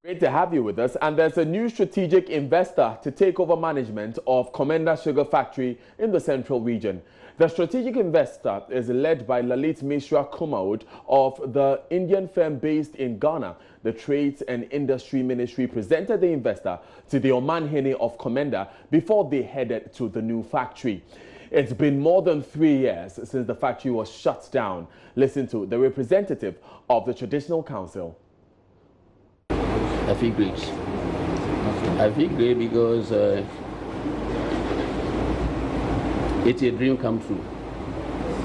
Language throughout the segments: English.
Great to have you with us. And there's a new strategic investor to take over management of Commenda Sugar Factory in the Central Region. The strategic investor is led by Lalit Mishra Kumaud of the Indian firm based in Ghana. The Trades and Industry Ministry presented the investor to the Oman Hene of Commenda before they headed to the new factory. It's been more than 3 years since the factory was shut down. Listen to the representative of the Traditional Council. I feel great. I feel great because it's a dream come true.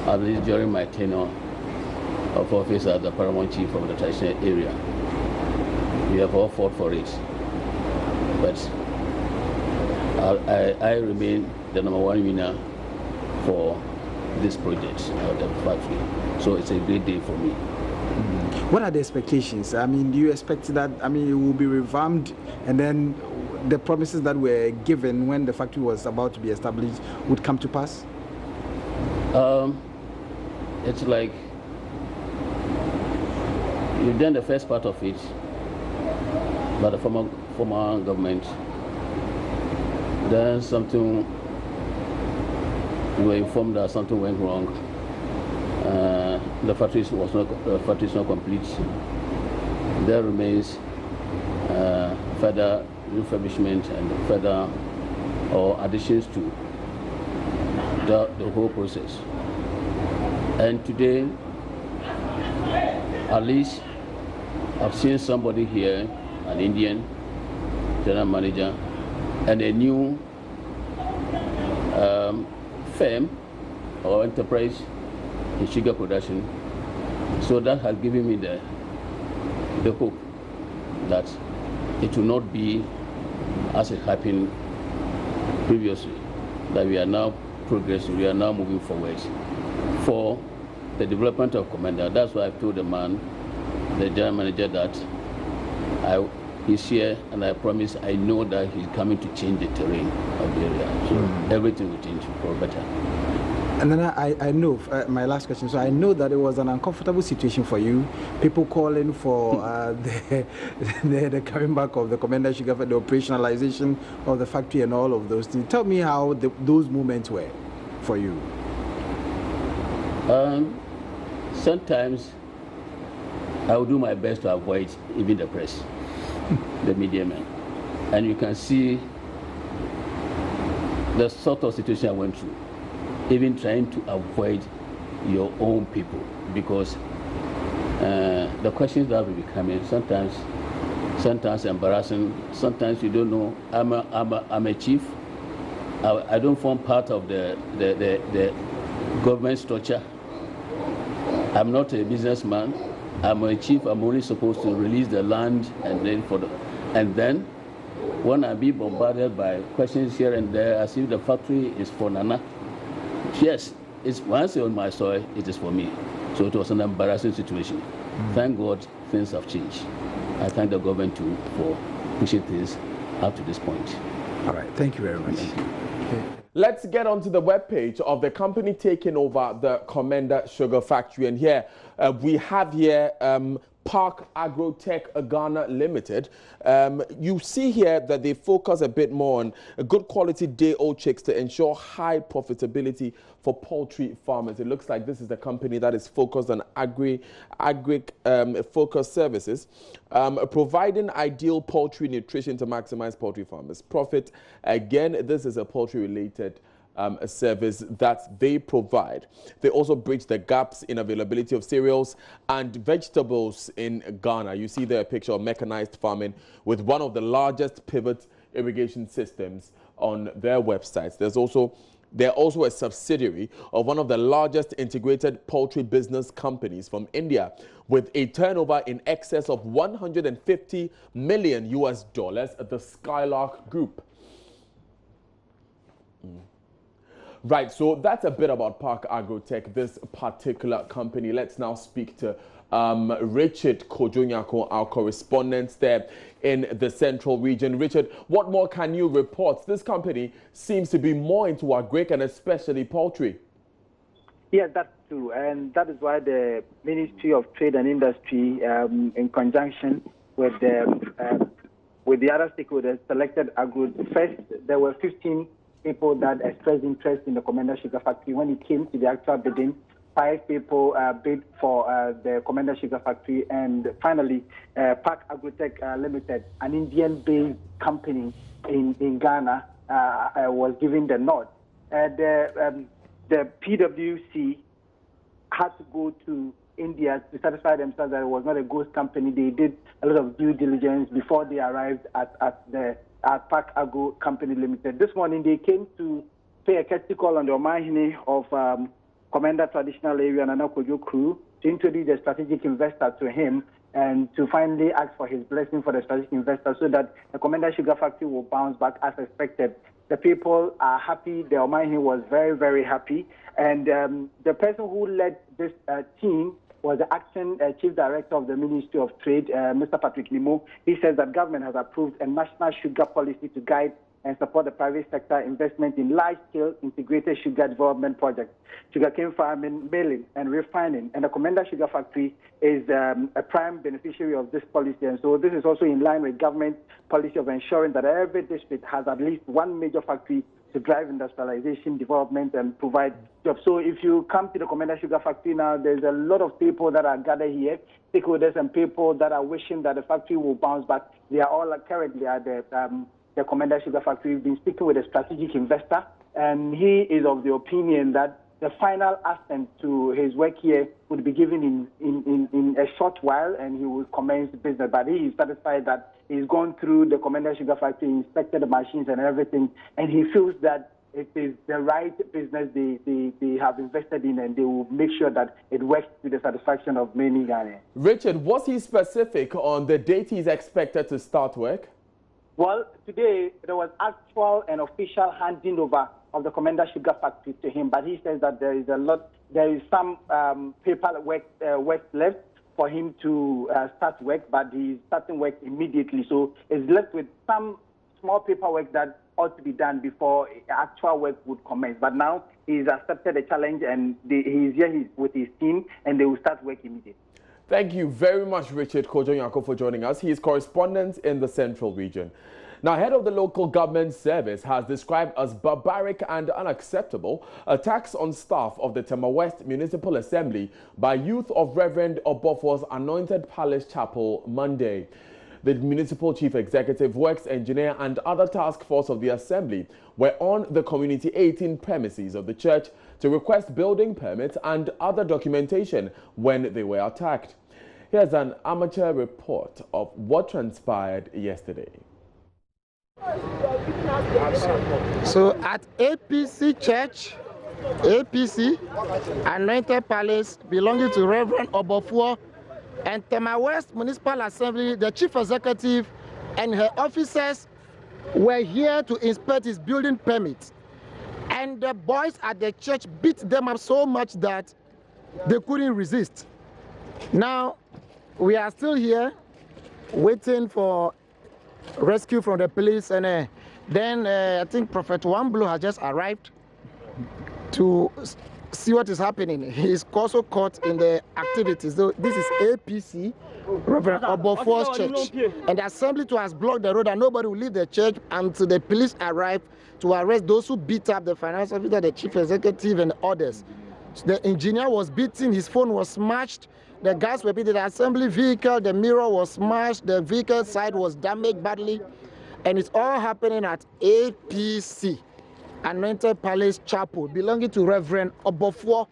At least during my tenure of office as the paramount chief of the traditional area. We have all fought for it. But I remain the #1 winner for this project of the factory. So it's a great day for me. What are the expectations? I mean, do you expect that, I mean, it will be revamped and then the promises that were given when the factory was about to be established would come to pass? It's like you've done the first part of it, but the former government, then something, we were informed that something went wrong. The factory is not complete. There remains further refurbishment and further or additions to the whole process. And today, at least, I've seen somebody here, an Indian general manager, and a new firm or enterprise in sugar production. So that has given me the hope that it will not be as it happened previously, that we are now progressing, we are now moving forward for the development of Commenda. That's why I told the man, the general manager, that he's here and I promise, I know that he's coming to change the terrain of the area. So everything will change for better. And then I know, my last question, so I know that it was an uncomfortable situation for you, people calling for the coming back of the Commenda Sugar for the operationalization of the factory and all of those things. Tell me how those moments were for you. Sometimes I will do my best to avoid even the press, the media men. And you can see the sort of situation I went through. Even trying to avoid your own people, because the questions that will be coming sometimes embarrassing. Sometimes you don't know. I'm a chief. I don't form part of the government structure. I'm not a businessman. I'm a chief. I'm only supposed to release the land and then when I be bombarded by questions here and there, as if the factory is for Nana. Yes, it's once on my soil, it is for me. So it was an embarrassing situation. Thank God things have changed. I thank the government too for pushing things up to this point. All right, thank you very much. Okay. Let's get onto the webpage of the company taking over the Commenda Sugar Factory. And here we have here Park Agrotech Ghana Limited. You see here that they focus a bit more on good quality day-old chicks to ensure high profitability for poultry farmers. It looks like this is the company that is focused on agri-focused services, providing ideal poultry nutrition to maximize poultry farmers' profit. Again, this is a poultry-related a service that they provide. They also bridge the gaps in availability of cereals and vegetables in Ghana. You see there a picture of mechanized farming with one of the largest pivot irrigation systems on their websites. They're also a subsidiary of one of the largest integrated poultry business companies from India, with a turnover in excess of $150 million at the Skylark Group. Right, so that's a bit about Park Agrotech, this particular company. Let's now speak to Richard Kojonyako, our correspondent there in the Central Region. Richard, what more can you report? This company seems to be more into agric and especially poultry. Yes, that's true, and that is why the Ministry of Trade and Industry, in conjunction with the with the other stakeholders, selected agro. First, there were 15 people that expressed interest in the Commenda Sugar Factory. When it came to the actual bidding, 5 people bid for the Commenda Sugar Factory, and finally, Park Agrotech Limited, an Indian-based company in Ghana, was given the nod. The PwC had to go to India to satisfy themselves that it was not a ghost company. They did a lot of due diligence before they arrived at Park Agro Company Limited. This morning, they came to pay a courtesy call on the Omahine of Commenda Traditional Area Nana Kojo Crew to introduce the strategic investor to him and to finally ask for his blessing for the strategic investor so that the Commenda Sugar Factory will bounce back as expected. The people are happy. The Omahine was very, very happy. And the person who led this team was the acting chief director of the Ministry of Trade, Mr. Patrick Nimo. He says that government has approved a national sugar policy to guide and support the private sector investment in large-scale integrated sugar development projects, sugarcane farming, milling, and refining. And the Commenda Sugar Factory is a prime beneficiary of this policy. And so this is also in line with government policy of ensuring that every district has at least one major factory to drive industrialization, development, and provide jobs. So if you come to the Commenda Sugar Factory now, there's a lot of people that are gathered here, stakeholders and people that are wishing that the factory will bounce back. They are all currently at the Commenda Sugar Factory. We've been speaking with a strategic investor, and he is of the opinion that the final assent to his work here would be given in a short while, and he will commence business. But he is satisfied that he's gone through the Commenda Sugar Factory, inspected the machines and everything, and he feels that it is the right business they have invested in, and they will make sure that it works to the satisfaction of many Ghanaians. Richard, was he specific on the date he's expected to start work? Well, today there was actual and official handing over of the Commenda Sugar Factory to him, but he says that there is some paperwork left for him to start work, but he's starting work immediately. So it's left with some small paperwork that ought to be done before actual work would commence. But now he's accepted the challenge, and he's here with his team, and they will start work immediately. Thank you very much, Richard Kojo-Nyako, for joining us. He is correspondent in the Central Region. Now, head of the local government service has described as barbaric and unacceptable attacks on staff of the Tema West Municipal Assembly by youth of Reverend Obofo's Anointed Palace Chapel Monday. The municipal chief executive, works engineer and other task force of the assembly were on the Community 18 premises of the church to request building permits and other documentation when they were attacked. Here's an amateur report of what transpired yesterday. So at APC Church, APC, Anointed Palace, belonging to Reverend Obofo, and Tema West Municipal Assembly, the chief executive and her officers were here to inspect his building permit. And the boys at the church beat them up so much that they couldn't resist. Now, we are still here waiting for rescue from the police, and then I think Prophet Wamblu has just arrived to see what is happening. He is also caught in the activities. So this is APC, Reverend Obofo's church, and the assembly too has blocked the road, and nobody will leave the church until the police arrive to arrest those who beat up the finance officer, the chief executive, and others. So the engineer was beaten, his phone was smashed, the guys were beaten, the assembly vehicle, the mirror was smashed, the vehicle side was damaged badly, and it's all happening at APC, Anointed Palace Chapel, belonging to Reverend Obofo.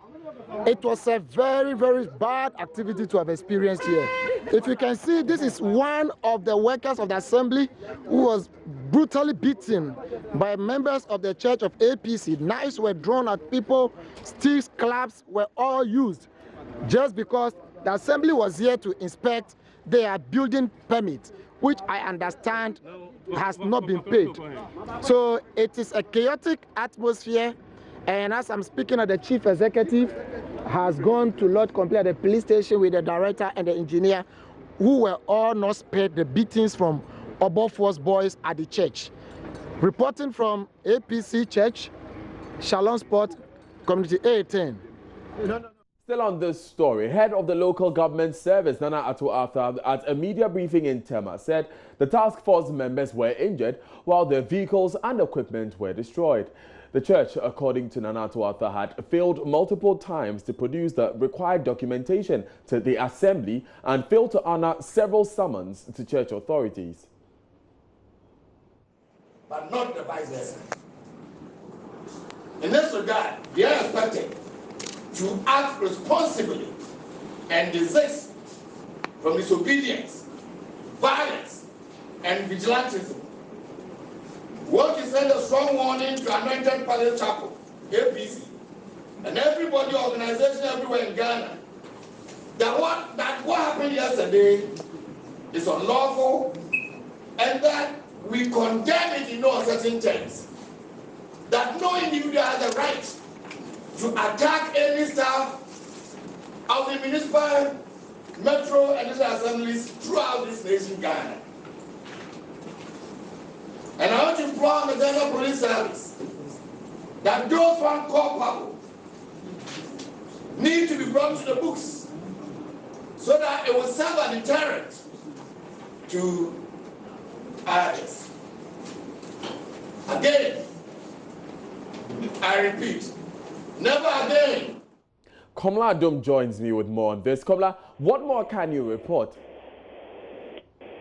It was a very, very bad activity to have experienced here. If you can see, this is one of the workers of the assembly who was brutally beaten by members of the church of APC. Knives were drawn at people, sticks, clubs were all used, just because the assembly was here to inspect their building permit, which I understand has not been paid. So it is a chaotic atmosphere, and as I'm speaking, the chief executive has gone to lodge complaint at the police station with the director and the engineer, who were all not spared the beatings from Obofo's boys at the church. Reporting from APC Church, Shalom Sport, Community 18. Still on this story, head of the local government service, Nana Ato-Arthur, at a media briefing in Tema, said the task force members were injured while their vehicles and equipment were destroyed. The church, according to Nana Ato-Arthur, had failed multiple times to produce the required documentation to the assembly and failed to honor several summons to church authorities. But not the vice versa. In this regard, we are expected to act responsibly and desist from disobedience, violence, and vigilantism. We want to send a strong warning to Anointed Palace Chapel, APC, and everybody, organization everywhere in Ghana, that what happened yesterday is unlawful, and that we condemn it in no uncertain terms. That no individual has the right to attack any staff of the municipal, metro, and national assemblies throughout this nation, Ghana. And I want to implore the Ghana Police Service that those found culpable need to be brought to the books so that it will serve a deterrent to others. Again, I repeat, never again. Komla Adom joins me with more on this. Komla, what more can you report?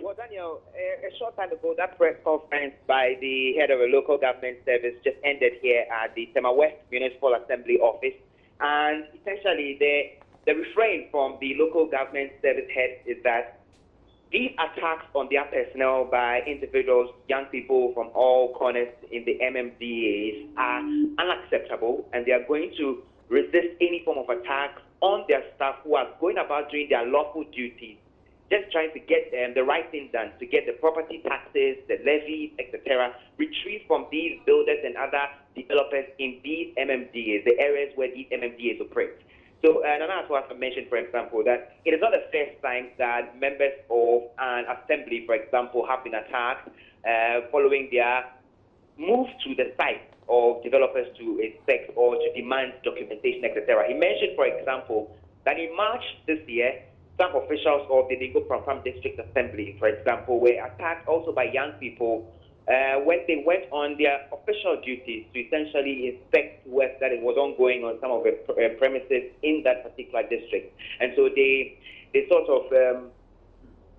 Well, Daniel, a short time ago, that press conference by the head of a local government service just ended here at the Tema West Municipal Assembly office. And essentially, the refrain from the local government service head is that these attacks on their personnel by individuals, young people from all corners in the MMDAs are unacceptable, and they are going to resist any form of attack on their staff who are going about doing their lawful duties, just trying to get the right thing done, to get the property taxes, the levies, etc., retrieved from these builders and other developers in these MMDAs, the areas where these MMDAs operate. So, Nana Ato-Arthur mentioned, for example, that it is not the first time that members of an assembly, for example, have been attacked following their move to the site of developers to inspect or to demand documentation, etc. He mentioned, for example, that in March this year, some officials of the Dingo Pramfam District Assembly, for example, were attacked also by young people when they went on their official duties to essentially inspect work that was ongoing on some of the premises in that particular district. And so they sort of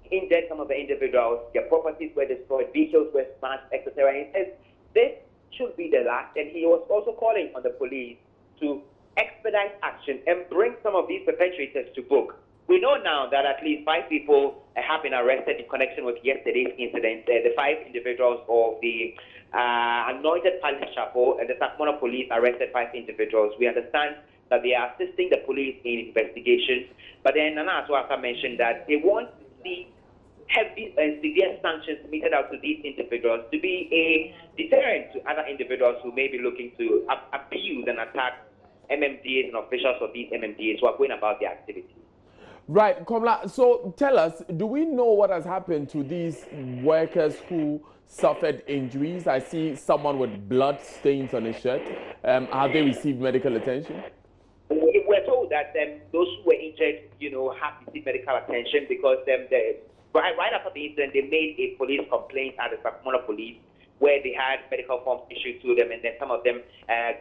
injured some of the individuals, their properties were destroyed, vehicles were smashed, etc. And he says this should be the last. And he was also calling on the police to expedite action and bring some of these perpetrators to book. We know now that at least 5 people have been arrested in connection with yesterday's incident. The 5 individuals of the Anointed Palace Chapel and the Sakmona police arrested 5 individuals. We understand that they are assisting the police in investigations. But then Nana Ato-Arthur mentioned that they want to see heavy and severe sanctions meted out to these individuals to be a deterrent to other individuals who may be looking to abuse and attack MMDAs and officials of these MMDAs who are going about their activities. Right, Komla, so tell us, do we know what has happened to these workers who suffered injuries? I see someone with blood stains on his shirt. Have they received medical attention? We're told that those who were injured, have received medical attention because right after the incident, they made a police complaint at the Sakmona police where they had medical forms issued to them, and then some of them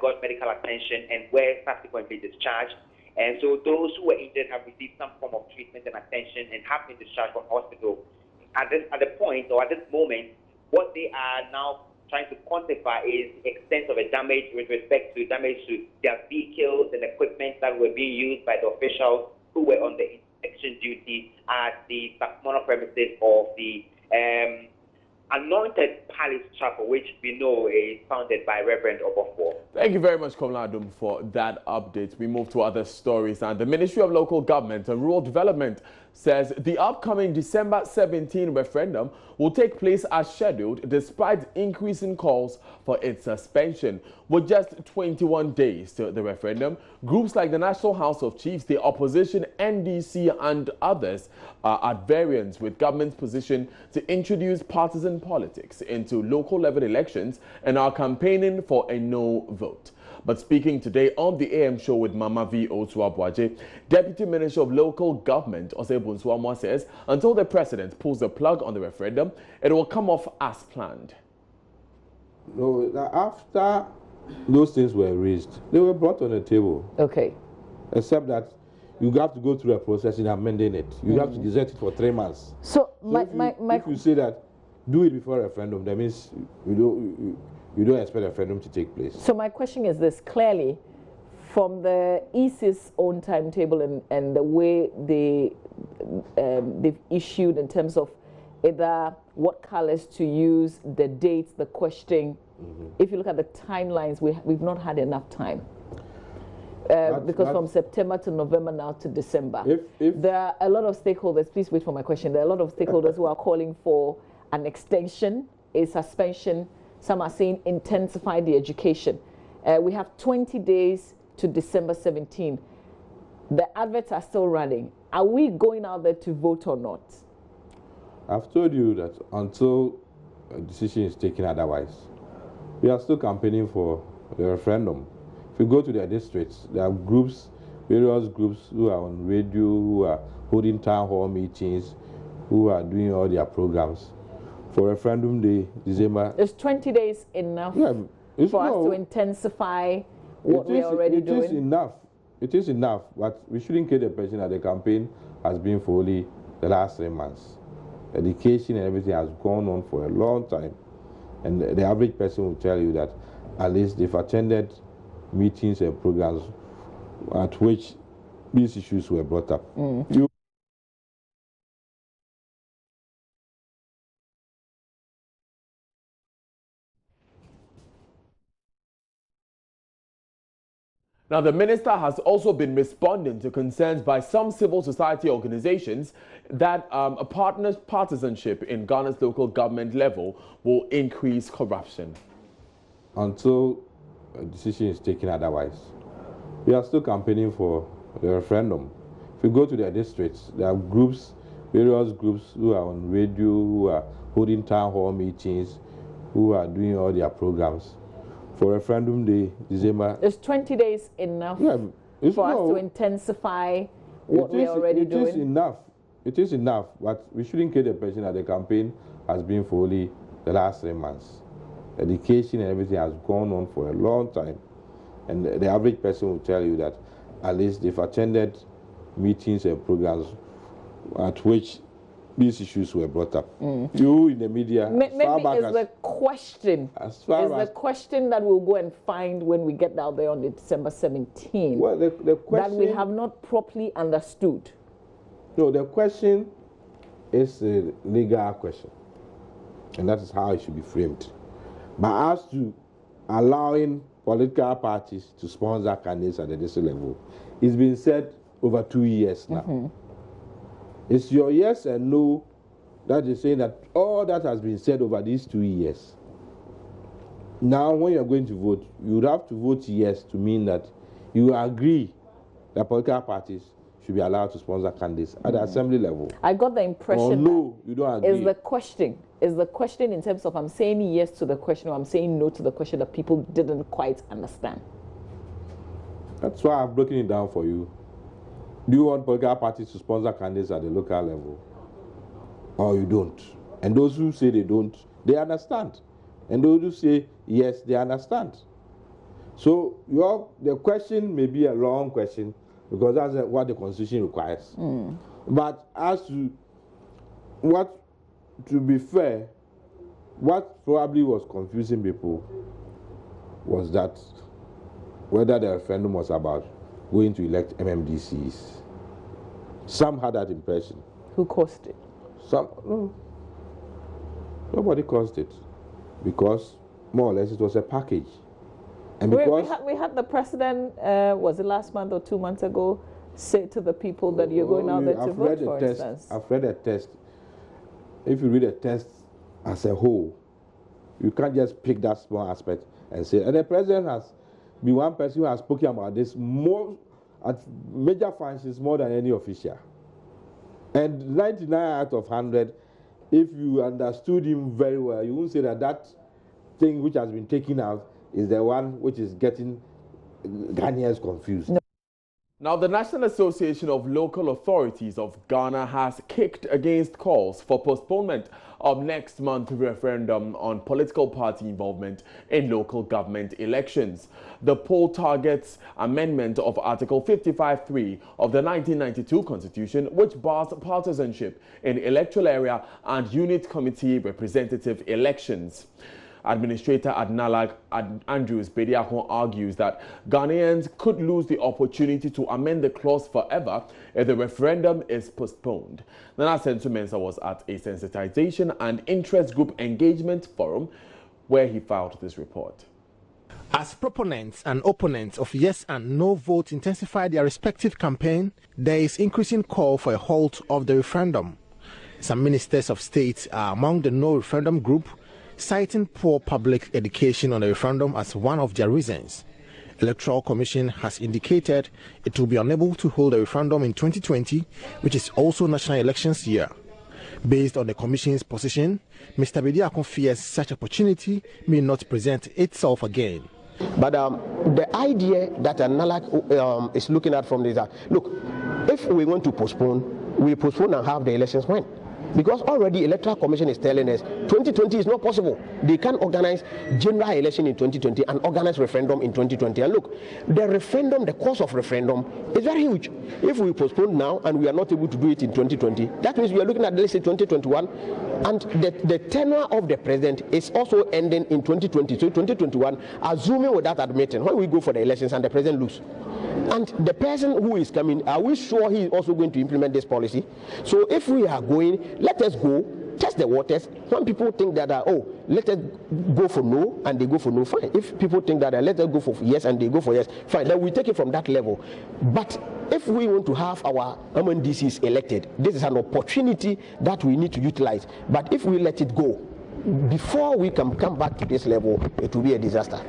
got medical attention and were subsequently discharged. And so those who were injured have received some form of treatment and attention and have been discharged from hospital. At this moment, what they are now trying to quantify is the extent of a damage with respect to damage to their vehicles and equipment that were being used by the officials who were on the inspection duty at the Sakmona premises of the Anointed Palace Chapel, which we know is founded by Reverend Obofor. Thank you very much, Komla Adom, for that update. We move to other stories, and the Ministry of Local Government and Rural Development says the upcoming December 17 referendum will take place as scheduled despite increasing calls for its suspension. With just 21 days to the referendum, groups like the National House of Chiefs, the opposition, NDC and others are at variance with government's position to introduce partisan politics into local level elections and are campaigning for a no vote. But speaking today on the AM show with Mama V. Otuabuaje, Deputy Minister of Local Government Osebun Swamwa says until the president pulls the plug on the referendum, it will come off as planned. No, after those things were raised, they were brought on the table. Okay. Except that you have to go through a process in amending it. You have to gazette it for 3 months. So if you say that, do it before a referendum, that means you don't expect a referendum to take place. So my question is this: clearly, from the EC's own timetable and the way they've issued in terms of either what colors to use, the dates, the questioning. If you look at the timelines, we've not had enough time. Because from September to November now to December, there are a lot of stakeholders. Please wait for my question. There are a lot of stakeholders who are calling for an extension, a suspension. Some are saying intensify the education. We have 20 days to December 17. The adverts are still running. Are we going out there to vote or not? I've told you that until a decision is taken otherwise, we are still campaigning for the referendum. If you go to their districts, there are groups, various groups who are on radio, who are holding town hall meetings, who are doing all their programs. For referendum day, December. Is 20 days enough for us to intensify what we are already doing? It is enough. It is enough, but we shouldn't kid the person that the campaign has been for only the last 3 months. Education and everything has gone on for a long time. And the average person will tell you that at least they've attended meetings and programs at which these issues were brought up. Now, the minister has also been responding to concerns by some civil society organizations that a partner's partisanship in Ghana's local government level will increase corruption. Until a decision is taken otherwise, we are still campaigning for the referendum. If you go to their districts, there are groups, various groups who are on radio, who are holding town hall meetings, who are doing all their programs. For referendum day, December. Is 20 days enough for us to intensify what we are already doing? It is enough. It is enough, but we shouldn't kid the person that the campaign has been for only the last 3 months. Education and everything has gone on for a long time. And the average person will tell you that at least they've attended meetings and programs at which these issues were brought up. You in the media, maybe is the question that we'll go and find when we get out there on the December 17. Well, the question that we have not properly understood. No, the question is a legal question, and that is how it should be framed. But as to allowing political parties to sponsor candidates at the district level, it's been said over 2 years now. It's your yes and no that is saying that all that has been said over these 2 years. Now, when you're going to vote, you would have to vote yes to mean that you agree that political parties should be allowed to sponsor candidates at the assembly level. I got the impression or no, you don't agree. Is the question in terms of I'm saying yes to the question or I'm saying no to the question that people didn't quite understand? That's why I've broken it down for you. Do you want political parties to sponsor candidates at the local level? Or you don't? And those who say they don't, they understand. And those who say yes, they understand. So the question may be a long question because that's what the Constitution requires. But as to to be fair, what probably was confusing people was that whether the referendum was about going to elect MMDCs. Some had that impression. Who caused it? No. Nobody caused it because more or less it was a package. And because we had the president, was it last month or 2 months ago, say to the people that you're going out there to vote, for instance. I've read a test. If you read a test as a whole, you can't just pick that small aspect and say, and the president has been one person who has spoken about this more at major functions more than any official. And 99 out of 100, if you understood him very well, you won't say that thing which has been taken out is the one which is getting Ghanaians confused. No. Now, the National Association of Local Authorities of Ghana has kicked against calls for postponement of next month's referendum on political party involvement in local government elections. The poll targets amendment of Article 55(3) of the 1992 Constitution, which bars partisanship in electoral area and unit committee representative elections. Administrator at NALAG, Andrews Bediako, argues that Ghanaians could lose the opportunity to amend the clause forever if the referendum is postponed. Nana Sensu-Mensah was at a sensitization and interest group engagement forum where he filed this report. As proponents and opponents of yes and no vote intensify their respective campaign, there is increasing call for a halt of the referendum. Some ministers of state are among the no referendum group, citing poor public education on the referendum as one of their reasons. Electoral Commission has indicated it will be unable to hold a referendum in 2020, which is also national elections year. Based on the Commission's position, Mr. Bediako fears such opportunity may not present itself again. But the idea that NALAC is looking at from this, look, if we want to postpone, we postpone and have the elections when? Because already Electoral Commission is telling us 2020 is not possible. They can organize general election in 2020 and organize referendum in 2020. And look, the referendum, the cost of referendum is very huge. If we postpone now and we are not able to do it in 2020, that means we are looking at, let's say, 2021, and the tenure of the president is also ending in 2020. So 2021, assuming without admitting, when we go for the elections and the president loses, and the person who is coming, are we sure he is also going to implement this policy? So if we are going, let us go, test the waters. Some people think that, let us go for no, and they go for no, fine. If people think that, let us go for yes, and they go for yes, fine. Then we take it from that level. But if we want to have our MNDCs elected, this is an opportunity that we need to utilize. But if we let it go, before we can come back to this level, it will be a disaster.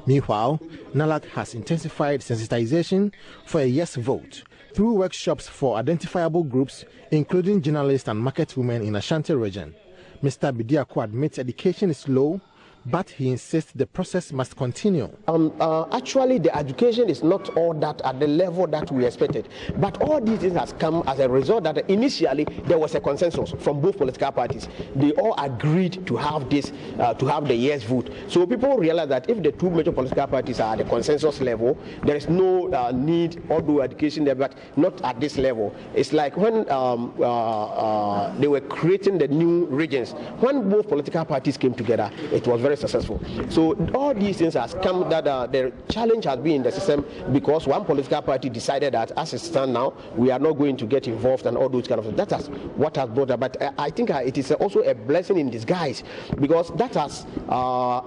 Meanwhile, NALAC has intensified sensitization for a yes vote through workshops for identifiable groups, including journalists and market women in Ashanti region. Mr. Bediako admits education is low, but he insists the process must continue. Actually, the education is not all that at the level that we expected. But all these things has come as a result that initially there was a consensus from both political parties. They all agreed to have this, to have the yes vote. So people realize that if the two major political parties are at the consensus level, there is no need, although education there, but not at this level. It's like when they were creating the new regions. When both political parties came together, it was very successful. So all these things has come that the challenge has been in the system because one political party decided that as it stands now, we are not going to get involved and all those kind of things. That is what has brought about. But I think it is also a blessing in disguise because that has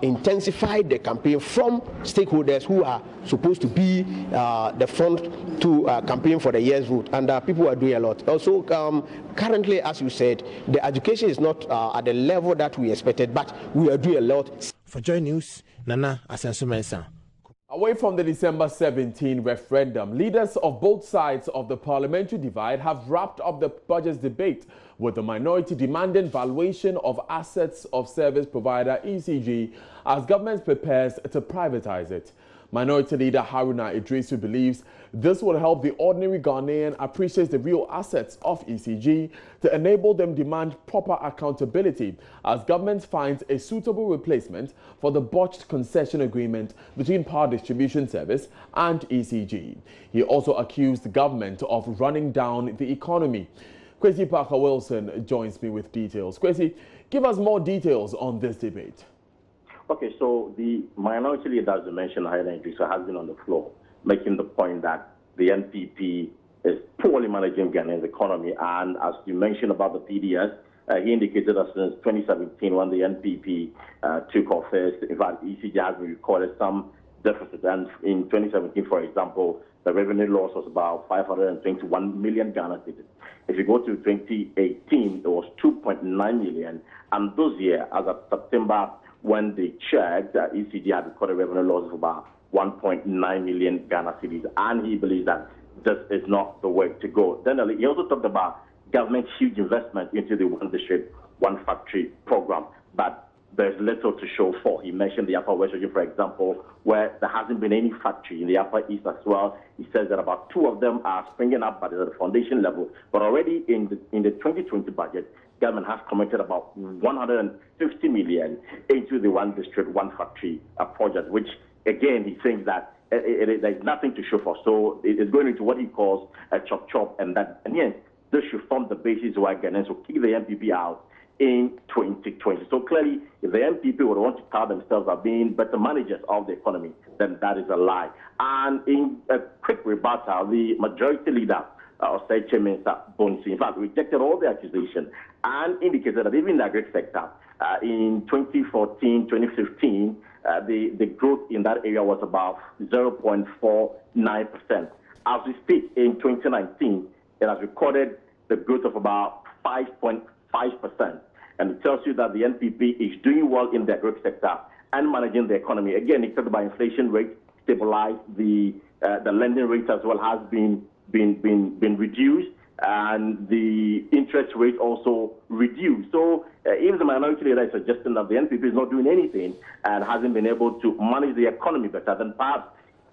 intensified the campaign from stakeholders who are supposed to be the front to campaign for the yes vote, and people are doing a lot. Also, currently, as you said, the education is not at the level that we expected, but we are doing a lot. For JoyNews, Nana Sensu-Mensah. Away from the December 17 referendum, leaders of both sides of the parliamentary divide have wrapped up the budget debate with the minority demanding valuation of assets of service provider ECG as government prepares to privatize it. Minority leader Haruna Idrisu believes this will help the ordinary Ghanaian appreciate the real assets of ECG to enable them demand proper accountability as government finds a suitable replacement for the botched concession agreement between Power Distribution Service and ECG. He also accused the government of running down the economy. Kwesi Parker-Wilson joins me with details. Kwesi, give us more details on this debate. Okay, so the minority leader, as you mentioned, Haruna Idrisu, has been on the floor making the point that the NPP is poorly managing Ghana's economy. And as you mentioned about the PDS, he indicated that since 2017, when the NPP took office, in fact, ECG has recorded some deficit. And in 2017, for example, the revenue loss was about 521 million Ghana cedis. If you go to 2018, it was 2.9 million. And this year, as of September, when they checked, ECG had recorded revenue losses of about 1.9 million Ghana cedis, and he believes that this is not the way to go. Then he also talked about government's huge investment into the One District, One Factory program. But there's little to show for. He mentioned the Upper West region, for example, where there hasn't been any factory. In the Upper East as well, he says that about 2 of them are springing up, but at the foundation level. But already in the 2020 budget, government has committed about 150 million into the One District, One Factory project, which, again, he thinks that there's nothing to show for. So it's going into what he calls a chop-chop, and yes, this should form the basis why Ghanaians will kick the NPP out in 2020. So clearly, if the NPP would want to call themselves as being better managers of the economy, then that is a lie. And in a quick rebuttal, the majority leader, State Chairman Bonsi, in fact, rejected all the accusations and indicated that even in the agri sector, in 2014, 2015, the growth in that area was about 0.49%. As we speak, in 2019, it has recorded the growth of about 5.5%. And it tells you that the NPP is doing well in the agri sector and managing the economy. Again, except by inflation rate stabilized, the lending rate as well has been reduced, and the interest rate also reduced. So even the minority leader is suggesting that the NPP is not doing anything and hasn't been able to manage the economy better than perhaps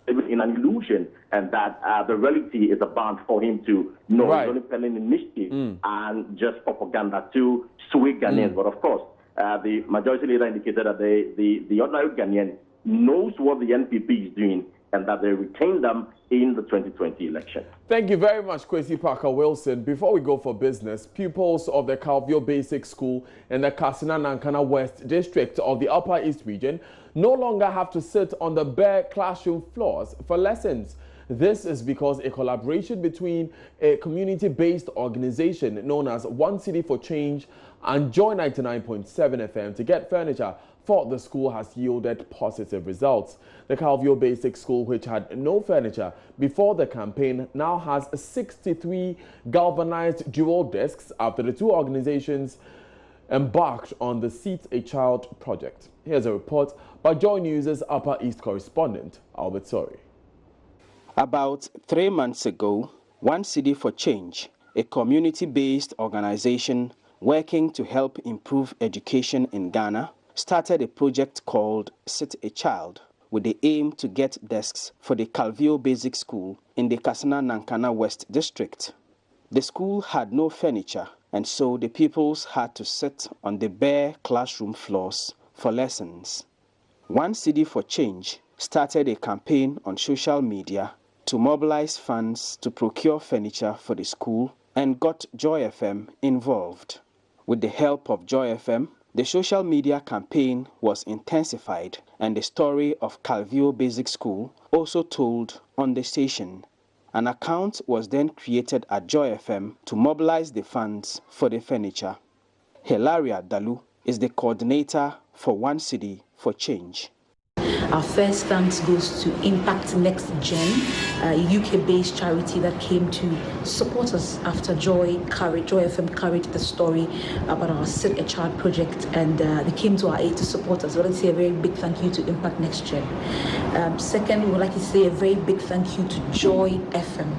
even in an illusion, and that the reality is abound for him to know his own independent initiative and just propaganda to sway Ghanaians. But of course, the majority leader indicated that the ordinary Ghanaian knows what the NPP is doing and that they retain them in the 2020 election. Thank you very much, Kwesi Parker-Wilson. Before we go for business, pupils of the Calvio Basic School in the Kasina-Nankana West District of the Upper East region no longer have to sit on the bare classroom floors for lessons. This is because a collaboration between a community-based organization known as One City for Change and Joy 99.7 FM to get furniture for the school has yielded positive results. The Calvio Basic School, which had no furniture before the campaign, now has 63 galvanized dual desks after the two organizations embarked on the Seat a Child project. Here's a report by JoyNews' Upper East correspondent, Albert Sori. About 3 months ago, One City for Change, a community-based organization working to help improve education in Ghana, started a project called Sit a Child with the aim to get desks for the Calvio Basic School in the Kasina-Nankana West District. The school had no furniture, and so the pupils had to sit on the bare classroom floors for lessons. One City for Change started a campaign on social media to mobilize funds to procure furniture for the school and got Joy FM involved. With the help of Joy FM, the social media campaign was intensified and the story of Calvio Basic School also told on the station. An account was then created at Joy FM to mobilize the funds for the furniture. Hilaria Dalu is the coordinator for One City for Change. Our first thanks goes to Impact Next Gen, a UK-based charity that came to support us after Joy FM carried the story about our Sit a Child project, and they came to our aid to support us. I would like to say a very big thank you to Impact Next Gen. Second, we would like to say a very big thank you to Joy FM.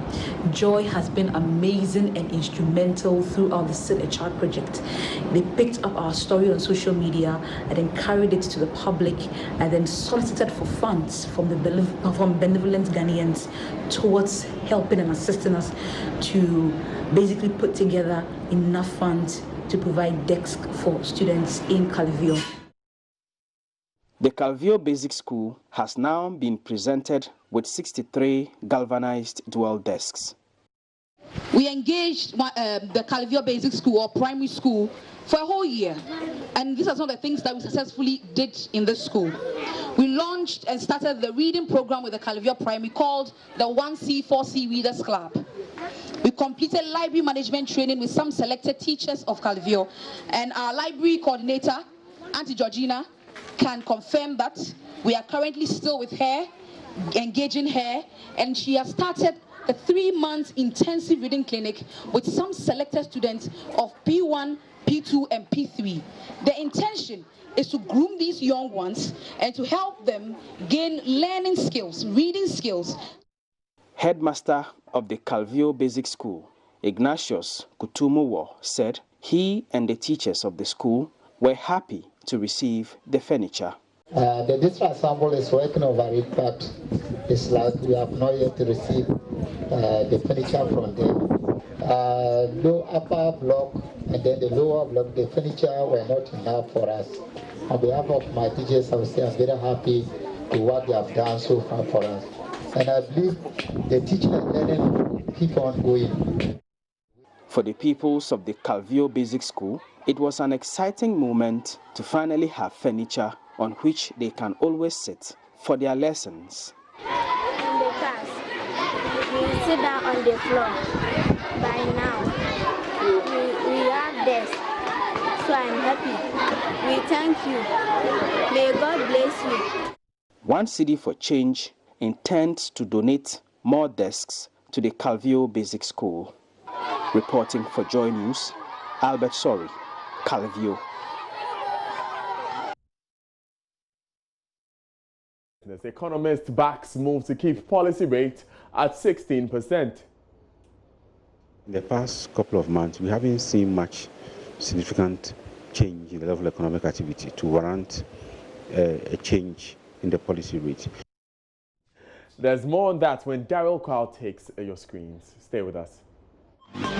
Joy has been amazing and instrumental throughout the Sit a Child project. They picked up our story on social media and then carried it to the public and then solicited for funds from benevolent Ghanaians towards helping and assisting us to basically put together enough funds to provide desks for students in Calvio. The Calvio Basic School has now been presented with 63 galvanized dual desks. We engaged the Calvio Basic School or primary school for a whole year, and these are some of the things that we successfully did in this school. We launched and started the reading program with the Calvio Primary called the 1C4C Readers Club. We completed library management training with some selected teachers of Calvio, and our library coordinator, Auntie Georgina, can confirm that we are currently still with her, engaging her, and she has started a 3-month intensive reading clinic with some selected students of P1, P2, and P3. The intention is to groom these young ones and to help them gain learning skills, reading skills. Headmaster of the Calvio Basic School, Ignatius Kutumuwo, said he and the teachers of the school were happy to receive the furniture. The district assembly is working over it, but it's like we have not yet received the furniture from them. Low upper block and then the lower block, the furniture were not enough for us. On behalf of my teachers, I would say I'm very happy with what they have done so far for us. And I believe the teaching and learning will keep on going. For the pupils of the Calvio Basic School, it was an exciting moment to finally have furniture on which they can always sit for their lessons. In the class, we sit down on the floor. By now, we have desks, so I'm happy. We thank you. May God bless you. One City for Change intends to donate more desks to the Calvio Basic School. Reporting for Joy News, Albert Sorry, Calvio. The economist backs move to keep policy rate at 16%. In the past couple of months, we haven't seen much significant change in the level of economic activity to warrant a change in the policy rate. There's more on that when Daryl Crowd takes your screens. Stay with us.